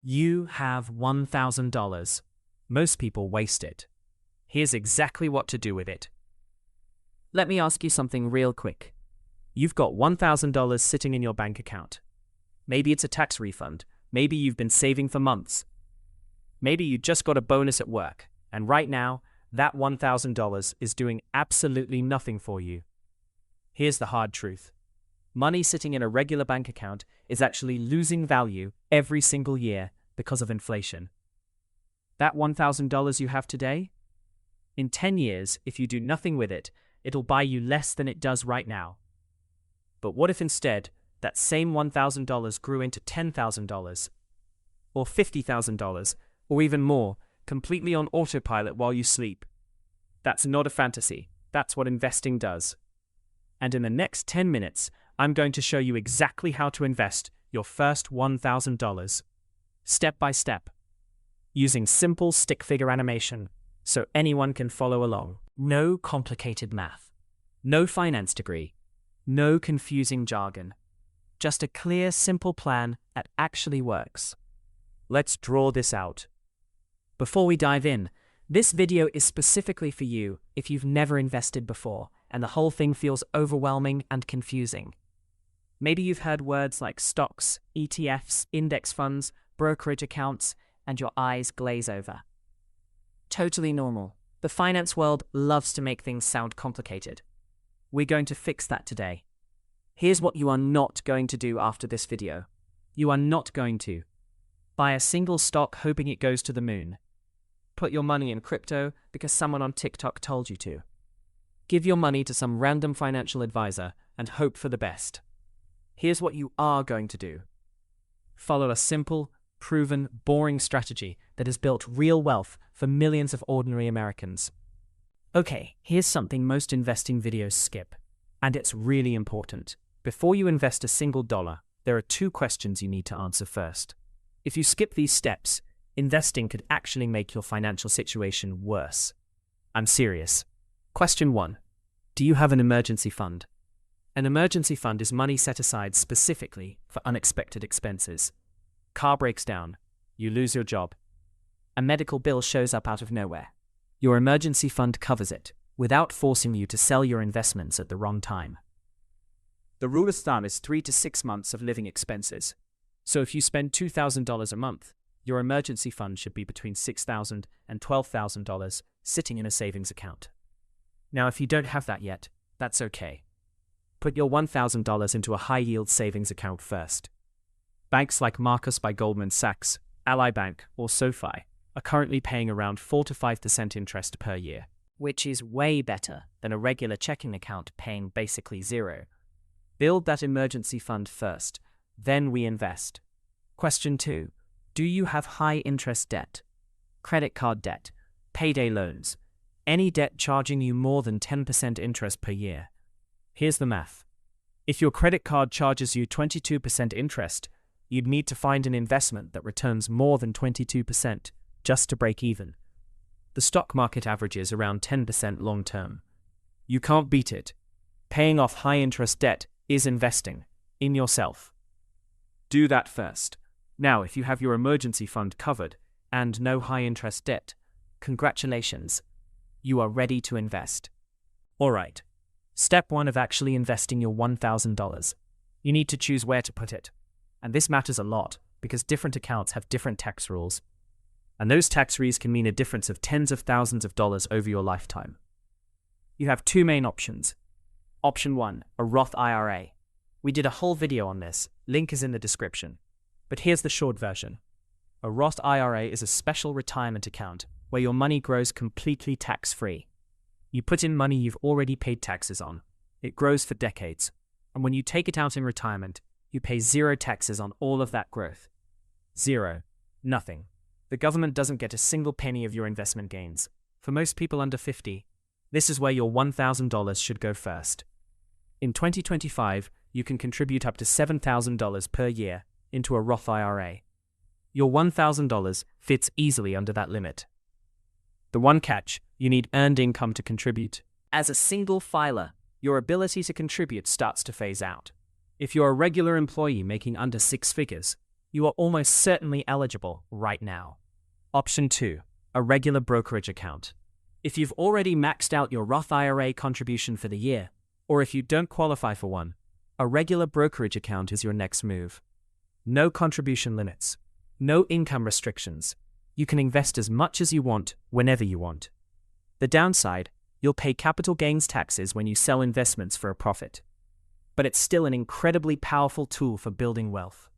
You have $1,000. Most people waste it. Here's exactly what to do with it. Let me ask you something real quick. You've got $1,000 sitting in your bank account. Maybe it's a tax refund. Maybe you've been saving for months. Maybe you just got a bonus at work, and right now, that $1,000 is doing absolutely nothing for you. Here's the hard truth. Money sitting in a regular bank account is actually losing value every single year because of inflation. That $1,000 you have today? In 10 years, if you do nothing with it, it'll buy you less than it does right now. But what if instead, that same $1,000 grew into $10,000, or $50,000, or even more, completely on autopilot while you sleep? That's not a fantasy. That's what investing does. And in the next 10 minutes, I'm going to show you exactly how to invest your first $1,000, step by step, using simple stick figure animation so anyone can follow along. No complicated math, no finance degree, no confusing jargon. Just a clear, simple plan that actually works. Let's draw this out. Before we dive in, this video is specifically for you if you've never invested before and the whole thing feels overwhelming and confusing. Maybe you've heard words like stocks, ETFs, index funds, brokerage accounts, and your eyes glaze over. Totally normal. The finance world loves to make things sound complicated. We're going to fix that today. Here's what you are not going to do after this video. You are not going to buy a single stock hoping it goes to the moon. Put your money in crypto because someone on TikTok told you to. Give your money to some random financial advisor and hope for the best. Here's what you are going to do. Follow a simple, proven, boring strategy that has built real wealth for millions of ordinary Americans. Okay, here's something most investing videos skip, and it's really important. Before you invest a single dollar, there are 2 questions you need to answer first. If you skip these steps, investing could actually make your financial situation worse. I'm serious. Question 1. Do you have an emergency fund? An emergency fund is money set aside specifically for unexpected expenses. Car breaks down, you lose your job, a medical bill shows up out of nowhere. Your emergency fund covers it, without forcing you to sell your investments at the wrong time. The rule of thumb is 3 to 6 months of living expenses. So if you spend $2,000 a month, your emergency fund should be between $6,000 and $12,000 sitting in a savings account. Now, if you don't have that yet, that's okay. Put your $1,000 into a high-yield savings account first. Banks like Marcus by Goldman Sachs, Ally Bank, or SoFi are currently paying around 4 to 5% interest per year, which is way better than a regular checking account paying basically zero. Build that emergency fund first, then reinvest. Question 2. Do you have high-interest debt? Credit card debt, payday loans, any debt charging you more than 10% interest per year? Here's the math. If your credit card charges you 22% interest, you'd need to find an investment that returns more than 22% just to break even. The stock market averages around 10% long term. You can't beat it. Paying off high-interest debt is investing in yourself. Do that first. Now, if you have your emergency fund covered and no high-interest debt, congratulations. You are ready to invest. All right. Step 1 of actually investing your $1,000. You need to choose where to put it. And this matters a lot because different accounts have different tax rules. And those tax rules can mean a difference of tens of thousands of dollars over your lifetime. You have 2 main options. Option 1, a Roth IRA. We did a whole video on this. Link is in the description. But here's the short version. A Roth IRA is a special retirement account where your money grows completely tax-free. You put in money you've already paid taxes on. It grows for decades. And when you take it out in retirement, you pay 0 taxes on all of that growth. 0. Nothing. The government doesn't get a single penny of your investment gains. For most people under 50, this is where your $1,000 should go first. In 2025, you can contribute up to $7,000 per year into a Roth IRA. Your $1,000 fits easily under that limit. The one catch, you need earned income to contribute. As a single filer, your ability to contribute starts to phase out. If you're a regular employee making under 6 figures, you are almost certainly eligible right now. Option 2. A regular brokerage account. If you've already maxed out your Roth IRA contribution for the year, or if you don't qualify for one, a regular brokerage account is your next move. No contribution limits, no income restrictions. You can invest as much as you want, whenever you want. The downside, you'll pay capital gains taxes when you sell investments for a profit. But it's still an incredibly powerful tool for building wealth.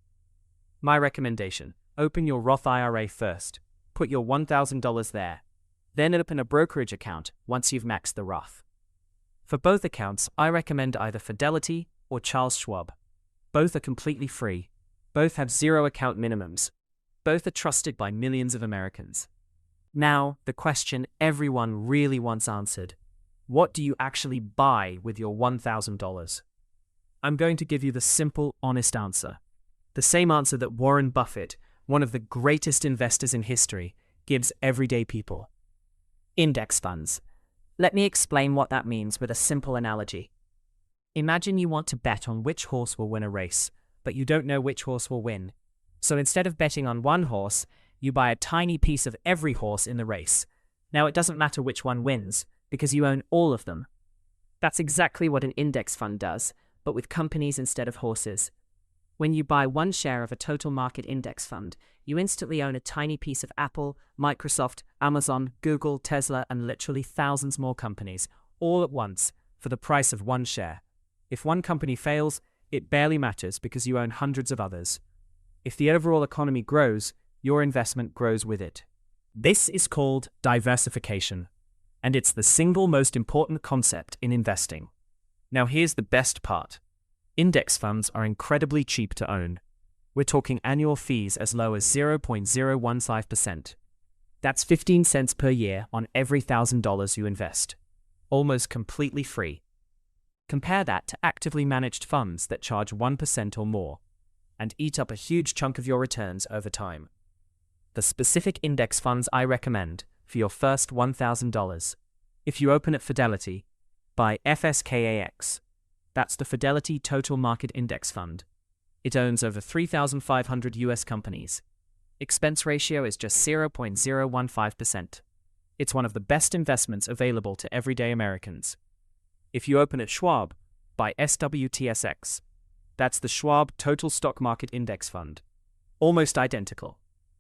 My recommendation, open your Roth IRA first. Put your $1,000 there. Then open a brokerage account once you've maxed the Roth. For both accounts, I recommend either Fidelity or Charles Schwab. Both are completely free. Both have 0 account minimums. Both are trusted by millions of Americans. Now, the question everyone really wants answered. What do you actually buy with your $1,000? I'm going to give you the simple, honest answer. The same answer that Warren Buffett, one of the greatest investors in history, gives everyday people. Index funds. Let me explain what that means with a simple analogy. Imagine you want to bet on which horse will win a race, but you don't know which horse will win. So instead of betting on one horse, you buy a tiny piece of every horse in the race. Now it doesn't matter which one wins, because you own all of them. That's exactly what an index fund does, but with companies instead of horses. When you buy one share of a total market index fund, you instantly own a tiny piece of Apple, Microsoft, Amazon, Google, Tesla, and literally thousands more companies, all at once, for the price of one share. If one company fails, it barely matters because you own hundreds of others. If the overall economy grows, your investment grows with it. This is called diversification, and it's the single most important concept in investing. Now here's the best part. Index funds are incredibly cheap to own. We're talking annual fees as low as 0.015%. That's 15 cents per year on every $1,000 you invest. Almost completely free. Compare that to actively managed funds that charge 1% or more, and eat up a huge chunk of your returns over time. The specific index funds I recommend for your first $1,000. If you open at Fidelity, buy FSKAX. That's the Fidelity Total Market Index Fund. It owns over 3,500 US companies. Expense ratio is just 0.015%. It's one of the best investments available to everyday Americans. If you open at Schwab, buy SWTSX. That's the Schwab Total Stock Market Index Fund. Almost identical.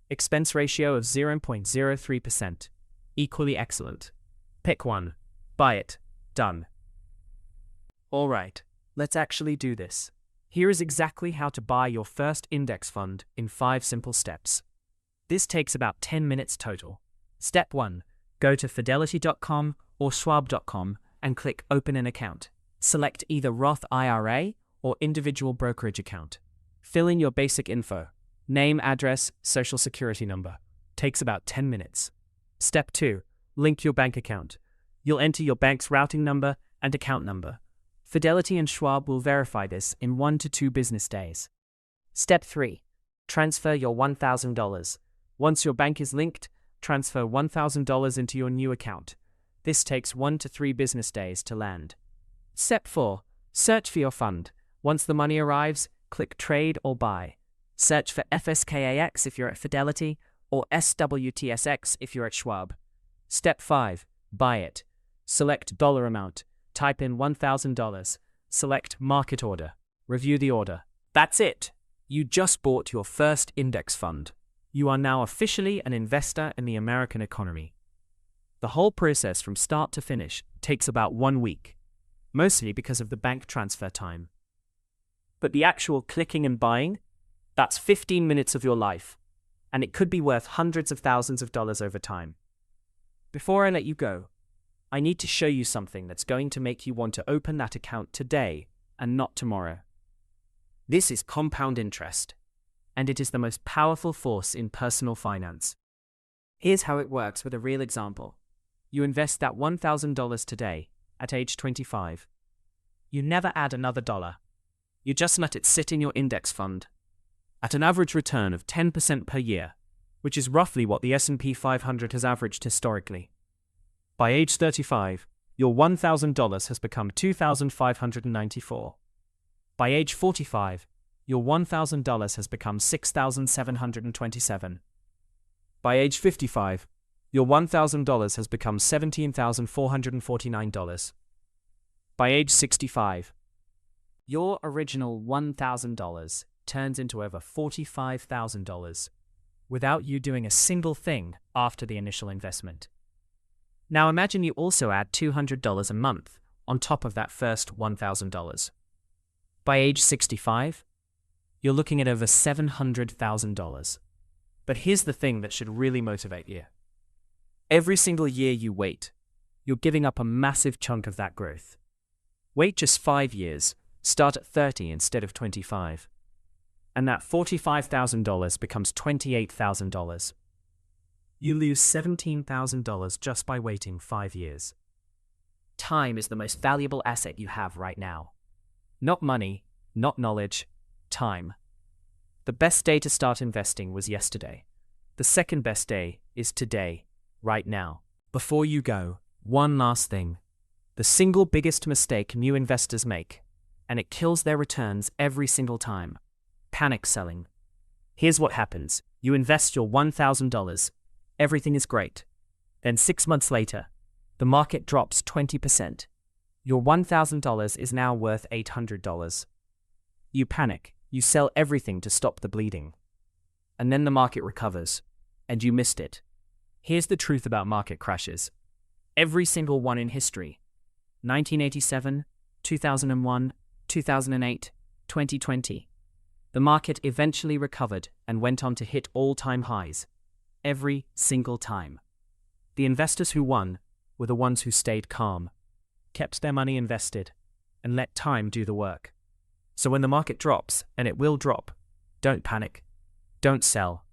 Expense ratio of 0.03%. Equally excellent. Pick one. Buy it. Done. All right, let's actually do this. Here is exactly how to buy your first index fund in 5 simple steps. This takes about 10 minutes total. Step 1. Go to fidelity.com or schwab.com and click Open an Account. Select either Roth IRA or individual brokerage account. Fill in your basic info. Name, address, social security number. Takes about 10 minutes. Step 2. Link your bank account. You'll enter your bank's routing number and account number. Fidelity and Schwab will verify this in 1 to 2 business days. Step 3. Transfer your $1,000. Once your bank is linked, transfer $1,000 into your new account. This takes 1 to 3 business days to land. Step 4. Search for your fund. Once the money arrives, click Trade or Buy. Search for FSKAX if you're at Fidelity, or SWTSX if you're at Schwab. Step 5. Buy it. Select dollar amount. Type in $1,000. Select Market Order. Review the order. That's it. You just bought your first index fund. You are now officially an investor in the American economy. The whole process from start to finish takes about 1 week, mostly because of the bank transfer time. But the actual clicking and buying, that's 15 minutes of your life, and it could be worth hundreds of thousands of dollars over time. Before I let you go, I need to show you something that's going to make you want to open that account today and not tomorrow. This is compound interest, and it is the most powerful force in personal finance. Here's how it works with a real example. You invest that $1,000 today, at age 25. You never add another dollar. You just let it sit in your index fund, at an average return of 10% per year, which is roughly what the S&P 500 has averaged historically. By age 35, your $1,000 has become $2,594. By age 45, your $1,000 has become $6,727. By age 55, your $1,000 has become $17,449. By age 65, your original $1,000 turns into over $45,000 without you doing a single thing after the initial investment. Now imagine you also add $200 a month on top of that first $1,000. By age 65, you're looking at over $700,000. But here's the thing that should really motivate you. Every single year you wait, you're giving up a massive chunk of that growth. Wait just 5 years, start at 30 instead of 25. And that $45,000 becomes $28,000. You lose $17,000 just by waiting 5 years. Time is the most valuable asset you have right now. Not money, not knowledge, time. The best day to start investing was yesterday. The second best day is today, right now. Before you go, one last thing. The single biggest mistake new investors make, and it kills their returns every single time. Panic selling. Here's what happens. You invest your $1,000. Everything is great. Then 6 months later, the market drops 20%. Your $1,000 is now worth $800. You panic. You sell everything to stop the bleeding. And then the market recovers, and you missed it. Here's the truth about market crashes. Every single one in history. 1987, 2001, 2008, 2020. The market eventually recovered and went on to hit all-time highs. Every single time. The investors who won were the ones who stayed calm, kept their money invested, and let time do the work. So when the market drops, and it will drop, don't panic. Don't sell.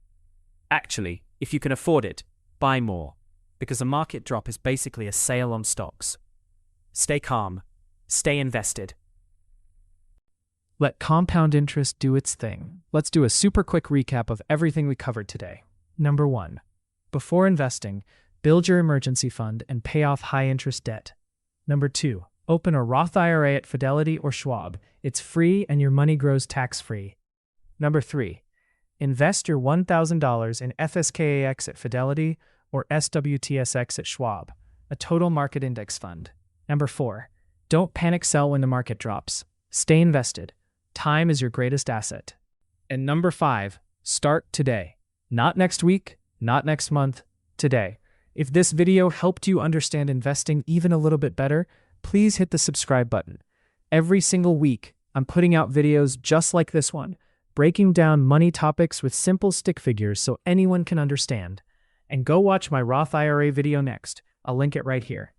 Actually, if you can afford it, buy more, because a market drop is basically a sale on stocks. Stay calm. Stay invested. Let compound interest do its thing. Let's do a super quick recap of everything we covered today. Number 1. Before investing, build your emergency fund and pay off high-interest debt. Number 2. Open a Roth IRA at Fidelity or Schwab. It's free and your money grows tax-free. Number 3. Invest your $1,000 in FSKAX at Fidelity or SWTSX at Schwab, a total market index fund. Number 4. Don't panic sell when the market drops. Stay invested. Time is your greatest asset. And number 5. Start today. Not next week, not next month, today. If this video helped you understand investing even a little bit better, please hit the subscribe button. Every single week, I'm putting out videos just like this one, breaking down money topics with simple stick figures so anyone can understand. And go watch my Roth IRA video next. I'll link it right here.